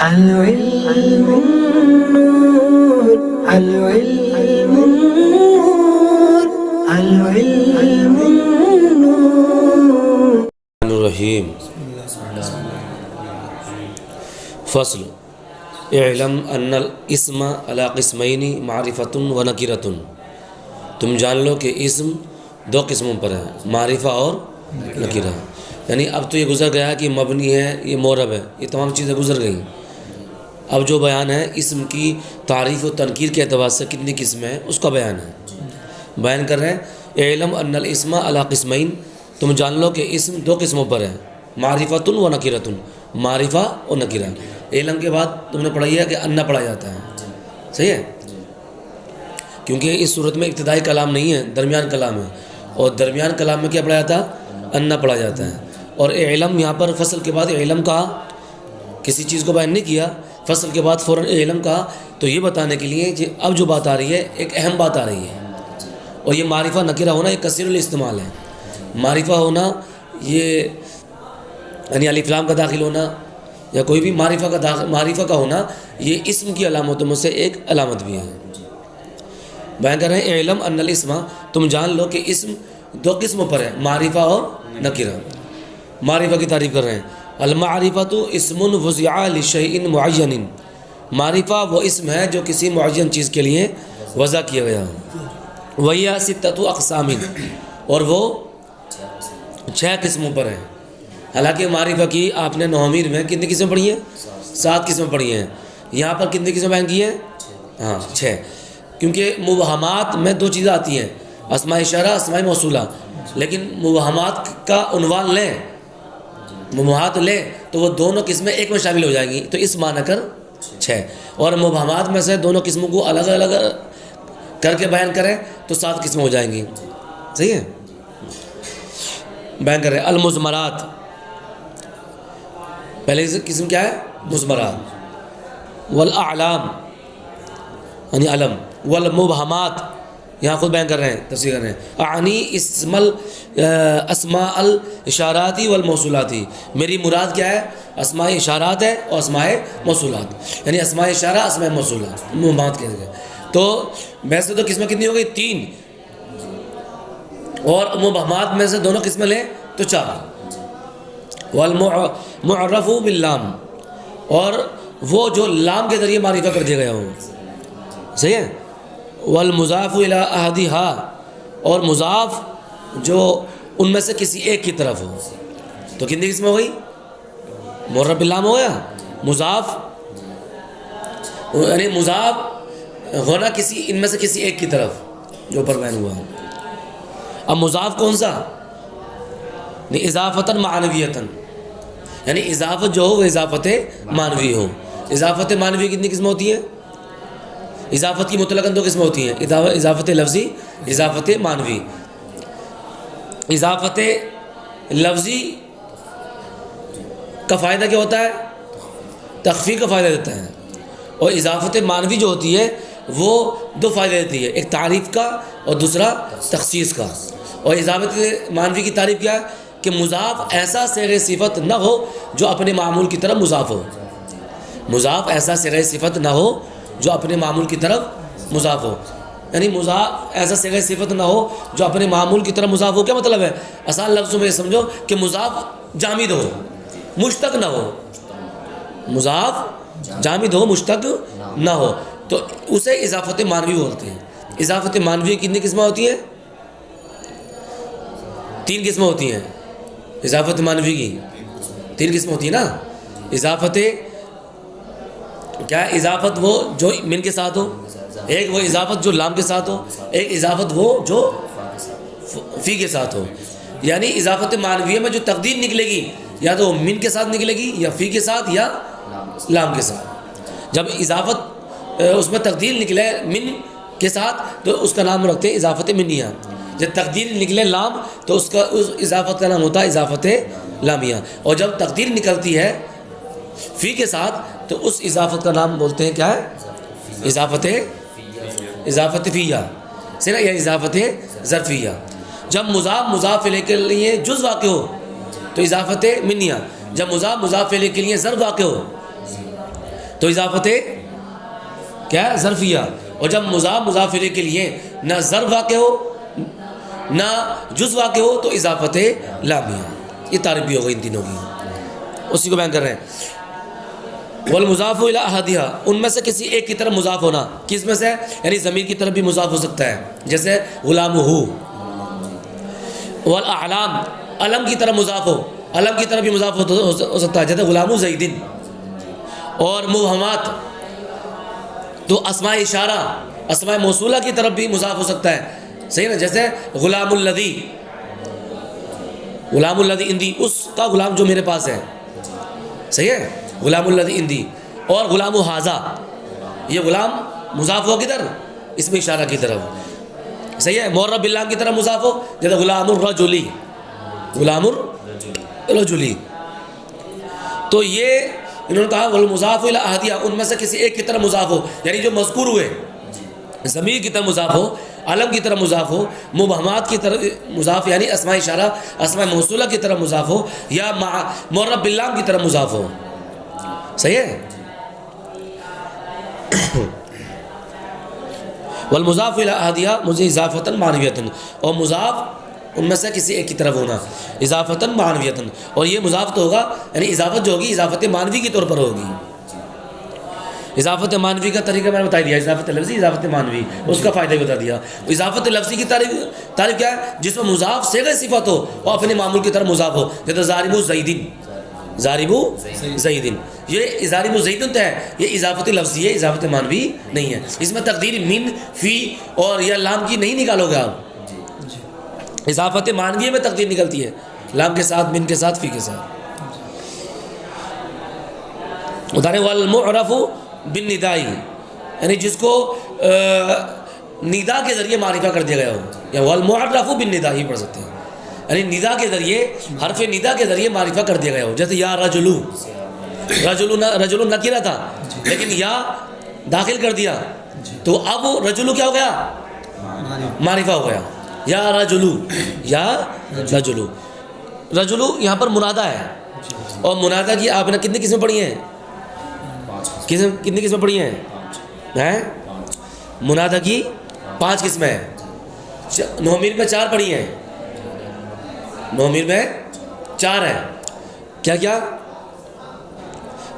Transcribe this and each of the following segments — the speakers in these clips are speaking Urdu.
العلم النور العلم النور العلم النور الرحیم فصل اعلم ان الاسم علی قسمین معرفۃ و نکرۃ، تم جان لو کہ اسم دو قسموں پر ہے، معرفہ اور نکرہ۔ یعنی اب تو یہ گزر گیا کہ مبنی ہے، یہ معرب ہے، یہ تمام چیزیں گزر گئیں۔ اب جو بیان ہے اسم کی تعریف و تنکیر کے اعتبار سے کتنی قسمیں ہیں اس کا بیان ہے، بیان کر رہے ہیں۔ اعلم ان الاسم علی قسمین، تم جان لو کہ اسم دو قسموں پر ہے، معرفۃ و نکرۃ، معرفہ اور نکرہ۔ علم کے بعد تم نے پڑھائی ہے کہ انا پڑھا جاتا ہے، صحیح ہے، کیونکہ اس صورت میں ابتدائی کلام نہیں ہے، درمیان کلام ہے، اور درمیان کلام میں کیا پڑھا جاتا ہے؟ انا پڑھا جاتا ہے۔ اور علم یہاں پر فصل کے بعد علم کہا، کسی چیز کو بیان نہیں کیا، فصل کے بعد فوراً علم کہا، تو یہ بتانے کے لیے کہ اب جو بات آ رہی ہے ایک اہم بات آ رہی ہے، اور یہ معرفہ نکرہ ہونا یہ کثیر الاستعمال ہے۔ معرفہ ہونا یہ یعنی الف لام کا داخل ہونا یا کوئی بھی معرفہ کا ہونا یہ اسم کی علامتوں میں سے ایک علامت بھی ہے۔ بیان کر رہے ہیں اعلم ان الاسم، تم جان لو کہ اسم دو قسموں پر ہے، معرفہ اور نکرہ۔ معرفہ کی تعریف کر رہے ہیں، المعرفۃ اسم وضع لشیء معین، معرفہ وہ اسم ہے جو کسی معین چیز کے لیے وضع کیا گیا ہو۔ وہی ستۃ اقسام، اور وہ 6 قسموں پر ہے۔ حالانکہ معرفہ کی آپ نے نوامیر میں کتنی قسمیں پڑھی ہیں؟ 7 قسمیں پڑھی ہیں۔ یہاں پر کتنی قسمیں بیان کی ہیں؟ ہاں 6، کیونکہ مبہمات میں 2 چیزیں آتی ہیں، اسماء اشارہ، اسماء موصولہ، لیکن مبہمات کا عنوان لیں، مبہمات لیں تو وہ دونوں قسمیں ایک میں شامل ہو جائیں گی، تو اس معنی کر 6، اور مبہمات میں سے دونوں قسموں کو الگ الگ کر کے بیان کریں تو 7 قسمیں ہو جائیں گی، صحیح ہے۔ بیان کر رہے ہیں المضمرات، پہلے قسم کیا ہے؟ مضمرات، والاعلام یعنی علم، والمبہمات یہاں خود بیان کر رہے ہیں، تفسیر کر رہے ہیں، اعنی اسماء الاشاراتی والموصولاتی، میری مراد کیا ہے؟ اسماء اشارات ہے اور اسماء موصولات، یعنی اسماء اشارہ، اسماء موصولات، مبہمات کہتے ہیں۔ تو ویسے تو قسمیں کتنی ہو گئی؟ 3، اور مبہمات میں سے دونوں قسمیں لیں تو 4۔ والمعرف باللام، اور وہ جو لام کے ذریعے معرفہ کر دیا گیا ہو، صحیح ہے۔ والمضاف الی احدھا، اور مضاف جو ان میں سے کسی ایک کی طرف ہو، تو کتنی قسم ہو گئی؟ معرف باللام ہو گیا، مضاف یعنی مضاف ہونا کسی ان میں سے کسی ایک کی طرف، جو اوپر بیان ہوا۔ اب مضاف کون سا؟ اضافتاً معنویتاً، یعنی اضافت جو ہو وہ اضافت معنوی ہو۔ اضافت معنوی کتنی قسم ہوتی ہے؟ اضافت کی مطلقاً 2 قسمیں ہوتی ہیں، اضافت لفظی، اضافت معنوی۔ اضافت لفظی کا فائدہ کیا ہوتا ہے؟ تخفیف کا فائدہ دیتا ہے، اور اضافت معنوی جو ہوتی ہے وہ 2 فائدے دیتی ہے، ایک تعریف کا اور دوسرا تخصیص کا۔ اور اضافت معنوی کی تعریف کیا ہے؟ کہ مضاف ایسا صیغہ صفت نہ ہو جو اپنے معمول کی طرف مضاف ہو، مضاف ایسا صیغہ صفت نہ ہو جو اپنے معمول کی طرف مضاف ہو، یعنی مضاف ایسا صیغہ صفت نہ ہو جو اپنے معمول کی طرف مضاف ہو۔ کیا مطلب ہے؟ آسان لفظوں میں یہ سمجھو کہ مضاف جامد ہو، مشتق نہ ہو، مضاف جامد ہو، مشتق نہ ہو، تو اسے اضافت معنوی بولتے ہیں۔ اضافت معنوی کتنی قسمیں ہوتی ہیں؟ 3 قسمیں ہوتی ہیں اضافت معنوی کی، 3 قسمیں ہوتی ہیں نا۔ اضافت کیا ہے؟ اضافت وہ جو من کے ساتھ ہو، ایک وہ اضافت جو لام کے ساتھ ہو، ایک اضافت وہ جو فی کے ساتھ ہو۔ یعنی اضافت معنویہ میں جو تقدیر نکلے گی یا تو من کے ساتھ نکلے گی یا فی کے ساتھ یا لام کے ساتھ۔ جب اضافت اس میں تقدیر نکلے من کے ساتھ تو اس کا نام رکھتے ہیں اضافت منیہ، جب تقدیر نکلے لام تو اس اضافت کا نام ہوتا ہے اضافت لامیہ، اور جب تقدیر نکلتی ہے فی کے ساتھ تو اس اضافت کا نام بولتے ہیں کیا ہے؟ اضافت فیہ، سنا یا اضافت ظرفیہ۔ جب مضاف مضاف الیہ کے لیے جز واقع ہو تو اضافت منیہ، جب مضاف مضاف الیہ کے لیے ضرب واقع ہو تو اضافت کیا ہے؟ ظرفیہ. اور جب مضاف مضاف الیہ کے لیے نہ ظرف واقع ہو نہ جز واقع ہو تو اضافت لامیہ. یہ تعریف بھی ہوگی ان تینوں کی، اسی کو بیان کر رہے ہیں. والمضاف الی احدہا، ان میں سے کسی ایک کی طرف مضاف ہونا. کس میں سے؟ یعنی ضمیر کی طرف بھی مضاف ہو سکتا ہے، جیسے غلامہ. والاعلام، علم کی طرف مضاف ہو، علم کی طرف بھی مضاف ہو سکتا ہے، جیسے غلام زید. اور مبہمات تو اسماء اشارہ، اسماء موصولہ کی طرف بھی مضاف ہو سکتا ہے، صحیح نا. جیسے غلام الذی، غلام الذی عندی، اس کا غلام جو میرے پاس ہے، صحیح ہے، غلام الذی عندی. اور غلام ھذا، یہ غلام مضاف ہو کدھر؟ اس میں اشارہ کی طرف، صحیح ہے. معرب باللام کی طرف مضاف ہو، جیسے غلام الرجلی، غلام الرجلی. تو یہ انہوں نے کہا والمضاف الی احدہا، ان میں سے کسی ایک کی طرف مضاف ہو، یعنی جو مذکور ہوئے ضمیر کی طرف مضاف ہو، علم کی طرف مضاف ہو، مبہمات کی طرف مضاف یعنی اسماء اشارہ اسماء موصولہ کی طرف مضاف ہو، یا معرب باللام کی طرف مضاف ہو، صحیح ہے. والمضاف الی احدہا مجھے اضافتاً معنویتاً، اور مضاف ان میں سے کسی ایک کی طرف ہونا اضافتاً معنویتاً. اور یہ مضاف تو ہوگا، یعنی اضافت جو ہوگی اضافت معنوی کے طور پر ہوگی. اضافت معنوی کا طریقہ میں نے بتا دیا، اضافت لفظی، اضافت معنوی، اس کا فائدہ بھی بتا دیا. اضافت لفظی کی تعریف کیا ہے؟ جس میں مضاف صیغہ صفت ہو اور اپنے معمول کی طرف مضاف ہو، جیسے ضارب زیدن، ضارب زیدن. یہ ضارب زیدن ہے، یہ اضافت لفظی ہے، اضافت معنوی نہیں ہے. اس میں تقدیر من، فی اور یا لام کی نہیں نکالو گے آپ. اضافت معنوی میں تقدیر نکلتی ہے، لام کے ساتھ، من کے ساتھ، فی کے ساتھ. ادھر والمعرف بالندائی، یعنی جس کو ندا کے ذریعے معرفہ کر دیا گیا ہو، یا والمعرف بالندا ہی پڑھ سکتے ہیں، یعنی ندا کے ذریعے، حرف ندا کے ذریعے معرفہ کر دیا گیا ہو. جیسے یا رجلو، رجلو نکرہ تھا لیکن یا داخل کر دیا تو اب رجلو کیا ہو گیا؟ معرفہ ہو گیا. یا رجلو، یا رجلو. رجلو یہاں پر منادہ ہے، اور منادہ کی آپ نے کتنی قسمیں پڑھی ہیں؟ کتنی قسمیں پڑھی ہیں؟ منادہ کی 5 قسمیں ہیں. نومیر میں 4 پڑھی ہیں، نومیر میں 4 ہیں. کیا کیا؟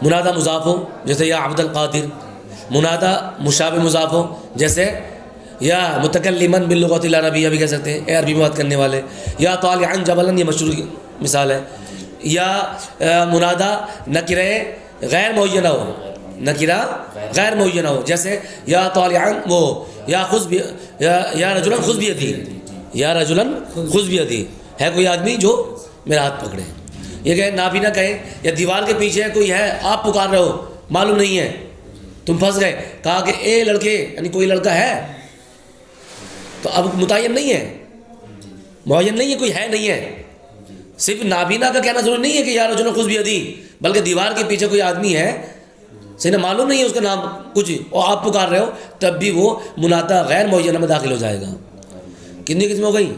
منادہ مضاف ہو، جیسے یا عبد القادر. منادہ مشابہ مضاف ہو، جیسے یا متکلمن باللغۃ العربیہ بھی کہہ سکتے ہیں، اے عربی میں بات کرنے والے. یا طالعا جبلا، یہ مشہور مثال ہے. یا منادہ نکرہ غیر معینہ ہو، نکرہ غیر معینہ ہو، جیسے یا طالعا وہ یا خذ یا رجلا خذ بیدی، یا رجلا خذ بیدی، ہے کوئی آدمی جو میرا ہاتھ پکڑے. یہ کہیں نابینا کہیں، یا دیوار کے پیچھے کوئی ہے، آپ پکار رہے ہو، معلوم نہیں ہے، تم پھنس گئے. کہا کہ اے لڑکے، یعنی کوئی لڑکا ہے، تو اب متعین نہیں ہے، معین نہیں ہے، کوئی ہے نہیں ہے. صرف نابینا کا کہنا ضروری نہیں ہے کہ یا رجل خذ بیدی، بلکہ دیوار کے پیچھے کوئی آدمی ہے، صحیح نا، معلوم نہیں ہے اس کا نام کچھ، اور آپ پکار رہے ہو، تب بھی وہ منادہ غیر معینہ میں داخل ہو جائے گا. کتنی قسم ہو گئی؟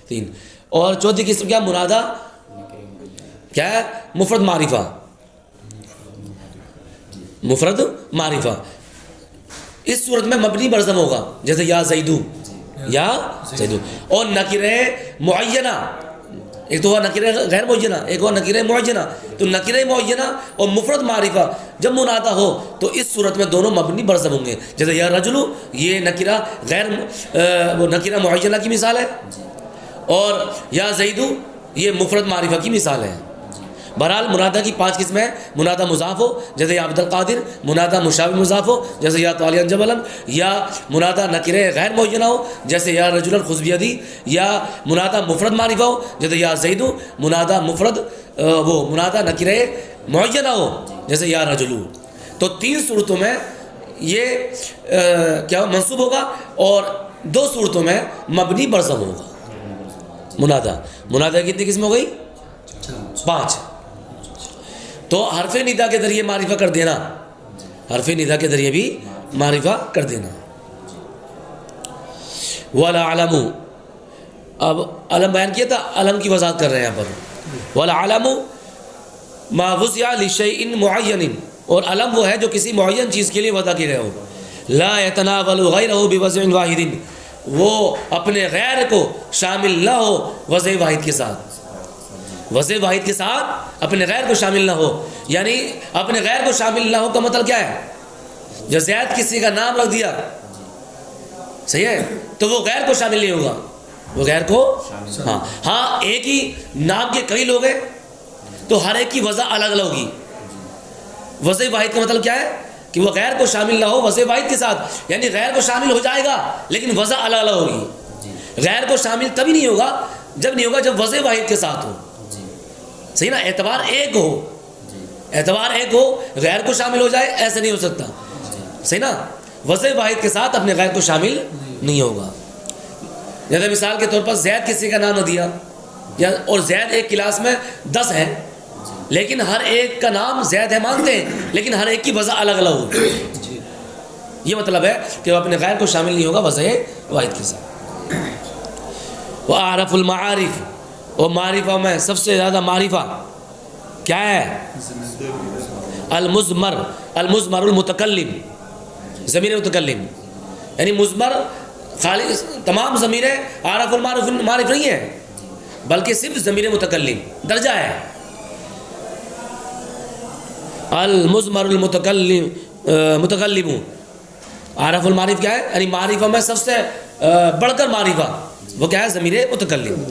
3. اور چوتھی قسم کیا؟ منادہ کیا ہے؟ مفرد معرفہ. مفرد معرفہ اس صورت میں مبنی برضم ہوگا، جیسے یا زیدو، یا زیدو. اور نکرہ معینہ، ایک تو ہوا نکرہ غیر معینہ، ایک ہوا نکرہ معینہ. تو نکرہ معینہ اور مفرد معرفہ جب منادہ ہو تو اس صورت میں دونوں مبنی برضم ہوں گے. جیسے یا رجلو، یہ نکرہ غیر وہ نکرہ معینہ کی مثال ہے، اور یا زیدو یہ مفرد معرفہ کی مثال ہے. بہرحال منادہ کی 5 قسمیں: منادہ مضاف ہو جیسے یا عبد القادر، منادہ مشابہ مضاف ہو جیسے یا طالعا جبلا، یا منادہ نکرہ غیر معینہ ہو جیسے یا رجلا خذ بیدی، یا منادہ مفرد معرفہ ہو جیسے یا زید، منادہ مفرد وہ منادہ نکرہ معینہ ہو جیسے یا رجلو. تو 3 صورتوں میں یہ کیا منصوب ہوگا، اور 2 صورتوں میں مبنی برضم ہوگا. منادہ کتنی قسم ہو گئی؟ 5. تو حرف ندا کے ذریعے معرفہ کر دینا، حرف ندا کے ذریعے بھی معرفہ کر دینا. والعلم، اب علم بیان کیا تھا، علم کی وضاحت کر رہے ہیں یہاں پر. والعلم ما وضع لشیء معین اور علم وہ ہے جو کسی معین چیز کے لیے وضع کیے گئے ہو. لا يتناول غیرہ بوضع واحد، وہ اپنے غیر کو شامل نہ ہو وضع واحد کے ساتھ، وضع واحد کے ساتھ اپنے غیر کو شامل نہ ہو. یعنی اپنے غیر کو شامل نہ ہو کا مطلب کیا ہے؟ جو زید کسی کا نام رکھ دیا، صحیح ہے، تو وہ غیر کو شامل نہیں ہوگا، وہ غیر کو ہاں ایک ہی نام کے کئی لوگ ہیں تو ہر ایک کی وضع الگ الگ ہوگی. وضع واحد کا مطلب کیا ہے؟ کہ وہ غیر کو شامل نہ ہو وضع واحد کے ساتھ، یعنی غیر کو شامل ہو جائے گا لیکن وضع الگ الگ ہوگی. غیر کو شامل تبھی نہیں ہوگا جب وضع واحد کے ساتھ ہو. صحیح نا، اعتبار ایک ہو، اعتبار ایک ہو، غیر کو شامل ہو جائے ایسے نہیں ہو سکتا. صحیح نا، وضع واحد کے ساتھ اپنے غیر کو شامل نہیں ہوگا. جیسے مثال کے طور پر زید کسی کا نام نہ دیا، اور زید ایک کلاس میں 10 ہے لیکن ہر ایک کا نام زید ہے مانتے ہیں، لیکن ہر ایک کی وضع الگ الگ ہوگی. یہ مطلب ہے کہ وہ اپنے غیر کو شامل نہیں ہوگا وضع واحد کے ساتھ. وَأَعْرَفُ الْمَعَارِفِ، اور معرفہ میں سب سے زیادہ معرفہ کیا ہے؟ المزمر، المزمر المتکلم، ضمیر متکلم. یعنی مزمر خالی تمام ضمیریں عارف المعرف نہیں ہے بلکہ صرف ضمیر متکلم درجہ ہے. المزمر المتکلم متکلم، عارف المعرف کیا ہے؟ یعنی معرفہ میں سب سے بڑھ کر معرفہ وہ کیا ہے؟ ضمیر متکلم.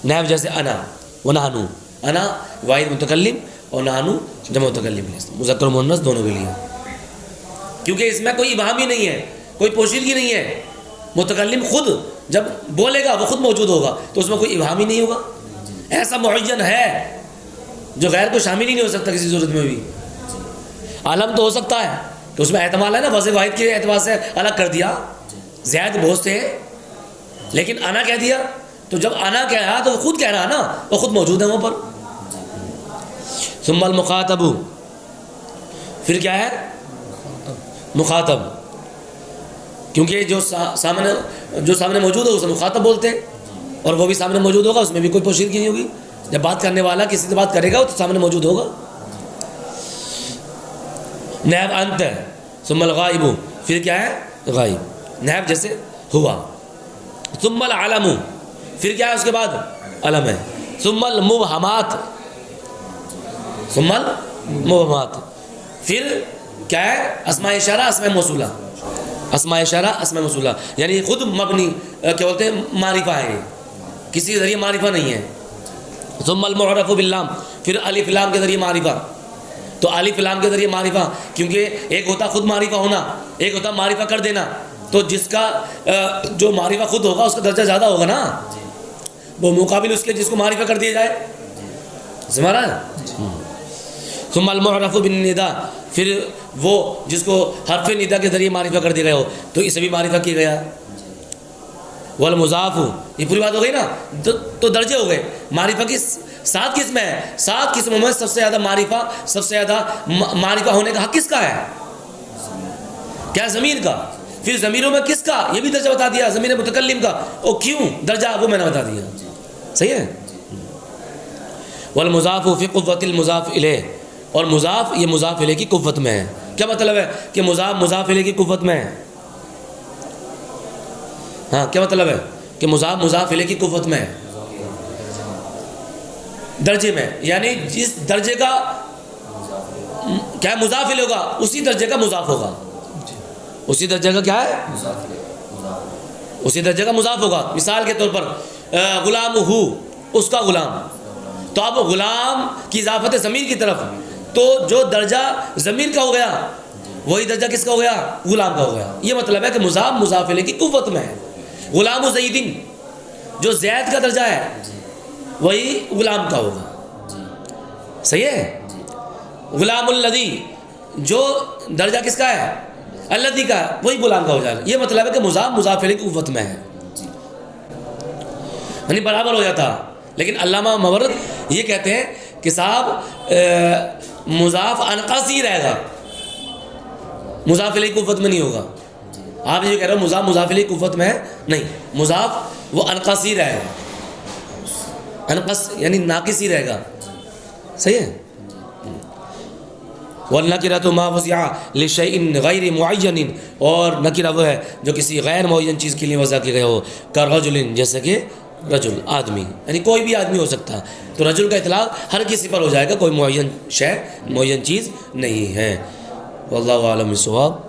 نحو جیسے انا و نحنو، انا واحد متکلم اور نحنو جمع متکلم، مذکر و مؤنث دونوں کے لیے، کیونکہ اس میں کوئی ابہام ہی نہیں ہے، کوئی پوشیدگی نہیں ہے. متکلم خود جب بولے گا وہ خود موجود ہوگا تو اس میں کوئی ابہام ہی نہیں ہوگا. ایسا معین ہے جو غیر کو شامل ہی نہیں ہو سکتا کسی صورت میں بھی. عالم تو ہو سکتا ہے تو اس میں احتمال ہے نا، وضع واحد کے اعتبار سے الگ کر دیا. زید بہت سے ہیں لیکن انا کہہ دیا، تو جب انا کہہ رہا تو وہ خود کہہ رہا نا، وہ خود موجود ہے وہاں پر. ثم المخاطب، پھر کیا ہے؟ مخاطب، کیونکہ جو سامنے موجود ہو اسے مخاطب بولتے ہیں، اور وہ بھی سامنے موجود ہوگا، اس میں بھی کوئی پوشیدگی نہیں ہوگی. جب بات کرنے والا کسی سے بات کرے گا تو سامنے موجود ہوگا. نائب انت، ثم الغائب، پھر کیا ہے؟ غائب. نائب جیسے ہوا. ثم العلم، پھر کیا ہے اس کے بعد؟ علم ہے. ثم المبہمات، ثم المبہمات، پھر کیا ہے؟ اسماء اشارہ اسماء موصولہ، اسماء اشارہ اسماء موصولہ، یعنی خود مبنی کیا بولتے ہیں؟ معرفہ ہے، یہ کسی ذریعے معرفہ نہیں ہے. ثم المعرف باللام، پھر الف لام کے ذریعے معرفہ. تو الف لام کے ذریعے معرفہ، کیونکہ ایک ہوتا خود معرفہ ہونا، ایک ہوتا معرفہ کر دینا. تو جس کا جو معرفہ خود ہوگا اس کا درجہ زیادہ ہوگا نا، وہ مقابل اس کے جس کو معرفہ کر دیا جائے. سمجھ رہا ہے؟ ثم المعرف بالنداء، پھر وہ جس کو حرف ندا کے ذریعے معرفہ کر دیا گیا ہو تو اسے بھی معرفہ کیا گیا. والمضاف، یہ پوری بات ہو گئی نا. تو درجے ہو گئے. معرفہ کی 7 قسمیں ہیں، 7 قسموں میں سب سے زیادہ معرفہ، سب سے زیادہ معرفہ ہونے کا حق کس کا ہے؟ کیا ضمیر کا. پھر ضمیروں میں کس کا؟ یہ بھی درجہ بتا دیا، ضمیر متکلم کا. اور کیوں درجہ وہ میں نے بتا دیا. صحیح ہے. والمضاف فی قوت المضاف الیہ، اور مضاف یہ مضاف الیہ کی قوت میں ہے. کیا مطلب ہے کہ مضاف مضاف الیہ کی قوت میں ہے؟ ہاں کیا مطلب ہے کہ مضاف مضاف الیہ کی قوت میں ہے؟ درجے میں، یعنی جس درجے کا کیا مضاف الیہ ہوگا اسی درجے کا مضاف ہوگا. اسی درجے کا کیا ہے؟ اسی درجے کا مضاف ہوگا. مثال کے طور پر غلام ہو، اس کا غلام، تو اب غلام کی اضافت ضمیر کی طرف، تو جو درجہ ضمیر کا ہو گیا وہی درجہ کس کا ہو گیا؟ غلام کا ہو گیا. یہ مطلب ہے کہ مضاف مضاف الیہ کی قوت میں ہے. غلام زیدن، جو زید کا درجہ ہے وہی غلام کا ہوگا. صحیح ہے. غلام الذی، جو درجہ کس کا ہے؟ الذی کا، وہی غلام کا ہو جائے گا. یہ مطلب ہے کہ مضاف مضاف الیہ کی قوت میں ہے، یعنی برابر ہو جاتا. لیکن علامہ مورد یہ کہتے ہیں کہ صاحب مضاف انقاصی رہے گا، مضاف الیہ کی قوت میں نہیں ہوگا. آپ یہ کہہ رہے ہو مضاف مضاف الیہ کی قوت میں ہے، نہیں، مضاف وہ انقاصی رہے گا، انقص یعنی ناقص ہی رہے گا. صحیح ہے. والنکرۃ ما وضع لشیء غیر معین، اور نکرہ وہ ہے جو کسی غیر معین چیز کے لیے وضع کی گئے ہو، کرجل جیسے کہ رجل آدمی، یعنی کوئی بھی آدمی ہو سکتا ہے، تو رجل کا اطلاق ہر کسی پر ہو جائے گا، کوئی معین شے معین چیز نہیں ہے۔ واللہ اعلم بالصواب۔